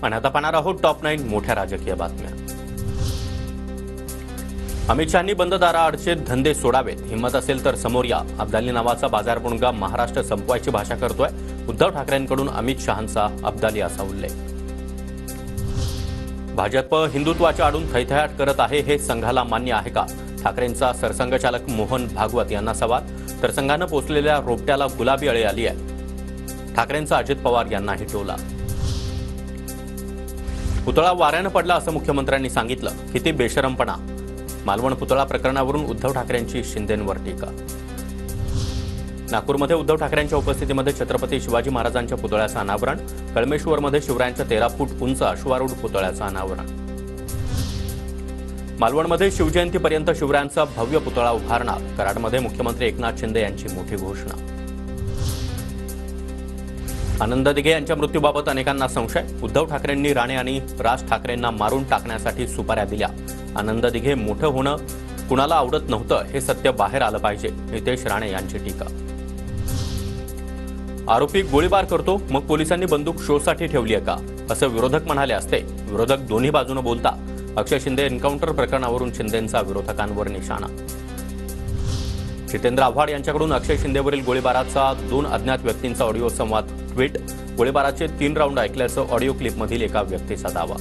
आणि आता पाहणार आहोत टॉप 9 मोठ्या राजकीय बातम्या। अमित शहांनी बंद दाराआडचे धंदे सोडावेत, हिम्मत असेल तर समोर या। अब्दाली नावाचा बाजारपुणगा महाराष्ट्र संपवायची भाषा करतोय। उद्धव ठाकरेंकडून अमित शहांचा अब्दाली असा उल्लेख। भाजप हिंदुत्वाच्या आडून थैथयाट करत आहे, हे संघाला मान्य आहे का? ठाकरेंचा सरसंघचालक मोहन भागवत यांना सवाल। तर संघानं पोचलेल्या रोपट्याला गुलाबी अळी आली आहे। ठाकरेंचा अजित पवार यांनाही टोला। पुतळा वाऱ्यानं पडला असं मुख्यमंत्र्यांनी सांगितलं, किती बेशरमपणा। मालवण पुतळा प्रकरणावरून उद्धव ठाकरेंची शिंदेंवर टीका। नागपूरमध्ये उद्धव ठाकरेंच्या उपस्थितीमध्ये छत्रपती शिवाजी महाराजांच्या पुतळ्याचं अनावरण। कळमेश्वरमध्ये शिवरायांच्या 13 फूट उंच अश्वारूढ पुतळ्याचं अनावरण। मालवणमध्ये शिवजयंतीपर्यंत शिवरायांचा भव्य पुतळा उभारणार। कराडमध्ये मुख्यमंत्री एकनाथ शिंदे यांची मोठी घोषणा। आनंद दिघे यांच्या मृत्यूबाबत अनेकांना संशय। उद्धव ठाकरेंनी राणे आणि राज ठाकरेंना मारून टाकण्यासाठी सुपाऱ्या दिल्या। आनंद दिघे मोठं होणं कुणाला आवडत नव्हतं, हे सत्य बाहेर आलं पाहिजे, नितेश राणे यांची टीका। आरोपी गोळीबार करतो, मग पोलिसांनी बंदूक शोसाठी ठेवली आहे का, असं विरोधक म्हणाले असते। विरोधक दोन्ही बाजूने बोलता। अक्षय शिंदे एन्काउंटर प्रकरणावरून शिंदेंचा विरोधकांवर निशाणा। जितेंद्र आव्हाड यांच्याकडून अक्षय शिंदेवरील गोळीबाराचा 2 अज्ञात व्यक्तींचा ऑडिओ संवाद ट्विट। गोळीबाराचे 3 राऊंड ऐकल्याचं ऑडिओ क्लिपमधील एका व्यक्तीचा दावा।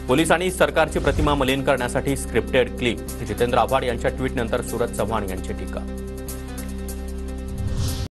पोलिसांनी सरकारची प्रतिमा मलिन करण्यासाठी स्क्रिप्टेड क्लिप। जितेंद्र आव्हाड यांच्या ट्विटनंतर सूरज चव्हाण यांची टीका।